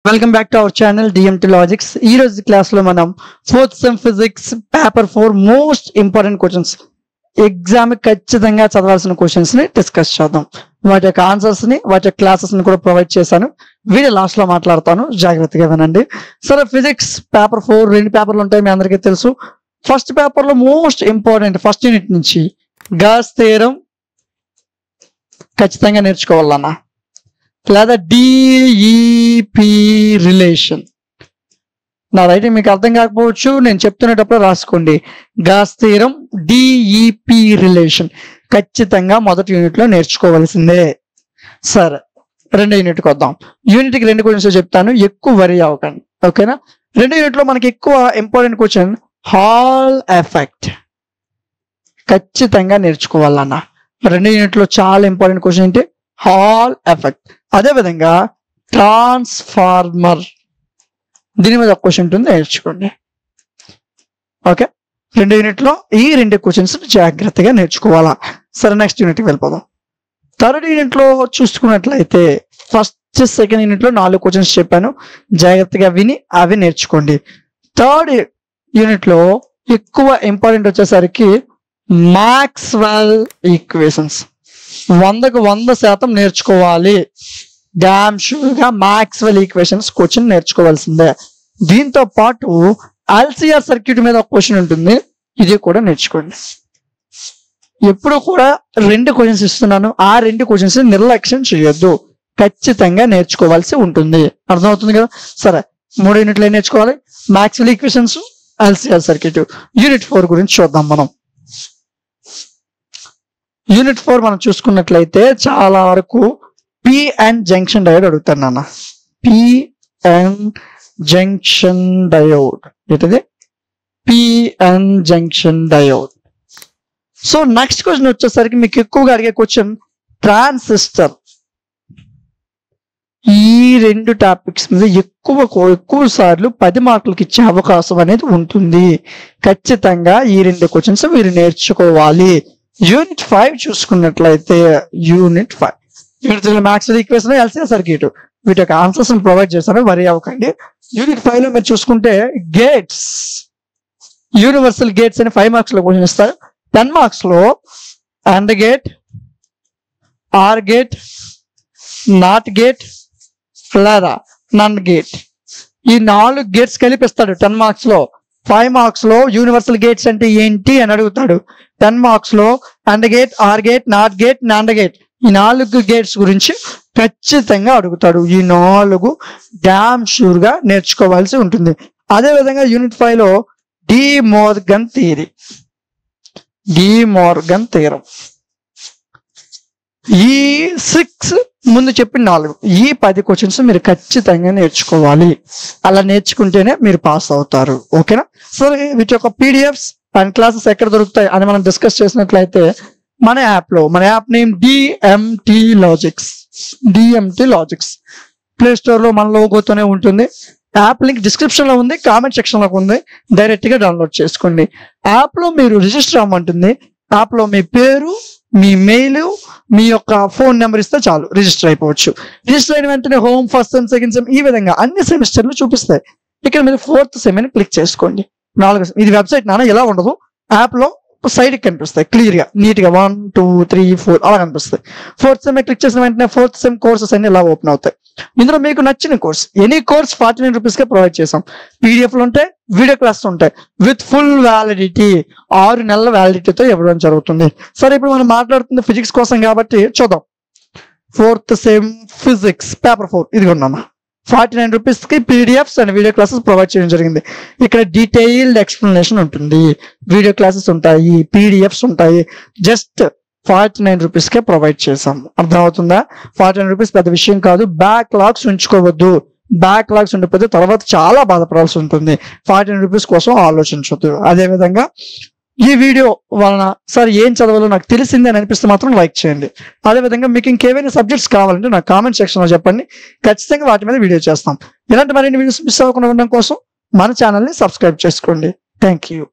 Welcome back to our channel DMT logics. ఈ రోజు class లో మనం 4th sem physics paper 4 most important questions, exam ఖచ్చితంగా చదవాల్సిన క్వశ్చన్స్ ని డిస్కస్ చేద్దాం. వాటి యొక్క ఆన్సర్స్ ని, వాటి యొక్క క్లాసెస్ ని కూడా ప్రొవైడ్ చేశాను. వీడియో లాస్ట్ లో మాట్లాడతాను, జాగ్రత్తగా వినండి. సరే, ఫిజిక్స్ పేపర్ 4 2 పేపర్లు ఉంటాయి, మీ అందరికీ తెలుసు. ఫస్ట్ పేపర్ లో మోస్ట్ ఇంపార్టెంట్ ఫస్ట్ యూనిట్ నుంచి గాస్ థియరం ఖచ్చితంగా నేర్చుకోవాలన్నా, లేదా డిఈపి రిలేషన్. నా రైటింగ్ మీకు అర్థం కాకపోవచ్చు, నేను చెప్తున్నప్పుడు రాసుకోండి. గాస్ థియరం, డిఈపి రిలేషన్ ఖచ్చితంగా మొదటి యూనిట్ లో నేర్చుకోవాల్సిందే. సరే, రెండో యూనిట్కి వద్దాం. యూనిట్కి 2 క్వశ్చన్స్ చెప్తాను, ఎక్కువ వరీ అవ్వకండి, ఓకేనా. రెండో యూనిట్ లో మనకి ఎక్కువ ఇంపార్టెంట్ క్వశ్చన్ హాల్ ఎఫెక్ట్ ఖచ్చితంగా నేర్చుకోవాలన్న. రెండో యూనిట్ లో చాలా ఇంపార్టెంట్ క్వశ్చన్ ఏంటి? Hall effect. అదే విధంగా ట్రాన్స్ఫార్మర్, దీని మీద ఒక క్వశ్చన్ ఉంటుంది, నేర్చుకోండి. ఓకే, రెండో యూనిట్ లో ఈ 2 క్వశ్చన్స్ జాగ్రత్తగా నేర్చుకోవాలా. సరే, నెక్స్ట్ యూనిట్కి వెళ్ళిపోదాం. థర్డ్ యూనిట్ లో చూసుకున్నట్లయితే ఫస్ట్ సెకండ్ యూనిట్ లో 4 క్వశ్చన్స్ చెప్పాను, జాగ్రత్తగా విని అవి నేర్చుకోండి. థర్డ్ యూనిట్ లో ఎక్కువ ఇంపార్టెంట్ వచ్చేసరికి మాక్స్వెల్ ఈక్వేషన్స్ 100కు 100% నేర్చుకోవాలి. డామ్ షూర్ గా మాక్స్వెల్ ఈక్వేషన్స్ క్వశ్చన్ నేర్చుకోవాల్సిందే. దీంతో పాటు ఎల్సిఆర్ సర్క్యూట్ మీద ఒక క్వశ్చన్ ఉంటుంది, ఇది కూడా నేర్చుకోండి. ఎప్పుడు కూడా 2 క్వశ్చన్స్ ఇస్తున్నాను, ఆ 2 క్వశ్చన్స్ నిర్లక్ష్యం చేయొద్దు, ఖచ్చితంగా నేర్చుకోవాల్సి ఉంటుంది. అర్థమవుతుంది కదా. సరే, 3 యూనిట్లు ఏం నేర్చుకోవాలి? Maxwell equations, LCR circuit. Unit 4 గురించి చూద్దాం మనం. యూనిట్ 4 మనం చూసుకున్నట్లయితే చాలా వరకు పిఎన్ జంక్షన్ డయోడ్ అడుగుతాను నాన్న. పిఎన్ జంక్షన్ డయోడ్ ఏంటిది? PN junction diode. So next question వచ్చేసరికి మీకు ఎక్కువగా అడిగే క్వశ్చన్ ట్రాన్సిస్టర్. ఈ 2 టాపిక్స్ మీద ఎక్కువ సార్లు 10 మార్కులకి ఇచ్చే అవకాశం అనేది ఉంటుంది. ఖచ్చితంగా ఈ 2 క్వశ్చన్స్ మీరు నేర్చుకోవాలి. యూనిట్ 5 చూసుకున్నట్లయితే unit 5 Maxwell equation, LCR circuit, వీటి యొక్క ఆన్సర్స్ ప్రొవైడ్ చేస్తాను, వరీ అవ్వకండి. యూనిట్ 5 లో మీరు చూసుకుంటే గేట్స్, యూనివర్సల్ గేట్స్ అని 5 మార్క్స్ లో క్వశ్చన్ ఇస్తారు. 10 మార్క్స్ లో and gate, or gate, not gate లేదా నన్ గేట్, ఈ 4 గేట్స్ కలిపిస్తాడు 10 మార్క్స్ లో. 5 మార్క్స్ లో యూనివర్సల్ గేట్స్ అంటే ఏంటి అని అడుగుతాడు. 10 మార్క్స్ లో and gate, or gate, not gate, nand gate, ఈ 4 గేట్స్ గురించి ఖచ్చితంగా అడుగుతాడు. ఈ 4 డామ్ షూర్ గా నేర్చుకోవాల్సి ఉంటుంది. అదే విధంగా యూనిట్ 5 లో De Morgan theory, De Morgan theorem, ఈ 6 ముందు చెప్పిన 4, ఈ 10 క్వశ్చన్స్ మీరు ఖచ్చితంగా నేర్చుకోవాలి. అలా నేర్చుకుంటేనే మీరు పాస్ అవుతారు, ఓకేనా. సరే, వీటి యొక్క పీడిఎఫ్స్ అండ్ క్లాసెస్ ఎక్కడ దొరుకుతాయి అని మనం డిస్కస్ చేసినట్లయితే మన యాప్ లో, మన app name DMT logics, DMT logics. Play store లో మన లోగోతోనే ఉంటుంది. యాప్ లింక్ డిస్క్రిప్షన్ లో ఉంది, కామెంట్ సెక్షన్ లో ఉంది, డైరెక్ట్ గా డౌన్లోడ్ చేసుకోండి. యాప్ లో మీరు రిజిస్టర్ అవ్వమంటుంది. యాప్ లో మీ పేరు, మీ మెయిల్, మీ యొక్క ఫోన్ నెంబర్ ఇస్తే చాలు, రిజిస్టర్ అయిపోవచ్చు. రిజిస్టర్ అయిన వెంటనే home, first sem, second sem, ఈ విధంగా అన్ని సెమిస్టర్లు చూపిస్తాయి. ఇక్కడ మీరు 4th సెమ్ అని క్లిక్ చేసుకోండి. 4వ సెమ్, ఇది వెబ్సైట్ నాన్న ఎలా ఉండదు, యాప్ లో సైడ్ కనిపిస్తాయి క్లియర్ గా, నీట్ గా 1 2 3 4 అలా కనిపిస్తాయి. 4th సెమ్ క్లిక్ చేసిన వెంటనే 4th సెమ్ కోర్సెస్ అన్ని ఇలా ఓపెన్ అవుతాయి. ఇందులో మీకు నచ్చిన కోర్స్, ఎనీ కోర్స్ 49 రూపీస్ కే ప్రొవైడ్ చేసాం. పీడిఎఫ్లు ఉంటాయి, వీడియో క్లాస్ ఉంటాయి, విత్ ఫుల్ వ్యాలిడిటీ, 6 నెలల వ్యాలిడిటీతో ఇవ్వడం జరుగుతుంది. సరే, ఇప్పుడు మనం మాట్లాడుతుంది ఫిజిక్స్ కోసం కాబట్టి చూద్దాం. 4th సెమ్ ఫిజిక్స్ పేపర్ 4 ఇది ఉన్నామా. 49 రూపీస్ కి PDFs and video classes provide చేయడం జరిగింది. ఇక్కడ డీటెయిల్డ్ ఎక్స్ప్లెనేషన్ ఉంటుంది, వీడియో క్లాసెస్ ఉంటాయి, పీడిఎఫ్స్ ఉంటాయి. జస్ట్ 49 రూపీస్ కే ప్రొవైడ్ చేసాం. అర్థమవుతుందా? 49 రూపీస్ పెద్ద విషయం కాదు. బ్యాక్ లాగ్స్ ఉంచుకోవద్దు, బ్యాక్ లాగ్స్ ఉండిపోతే తర్వాత చాలా బాధపడాల్సి ఉంటుంది. 49 రూపీస్ కోసం ఆలోచించవద్దు. అదేవిధంగా ఈ వీడియో వలన సార్ ఏం చదవాలో నాకు తెలిసింది అని అనిపిస్తే మాత్రం లైక్ చేయండి. అదేవిధంగా మీకు ఇంకేమైనా సబ్జెక్ట్స్ కావాలంటే నాకు కామెంట్ సెక్షన్ లో చెప్పండి, ఖచ్చితంగా వాటి మీద వీడియో చేస్తాం. ఇలాంటి మరిన్ని వీడియోస్ మిస్ అవ్వకుండా ఉండడం కోసం మన ఛానల్ని సబ్స్క్రైబ్ చేసుకోండి. Thank you.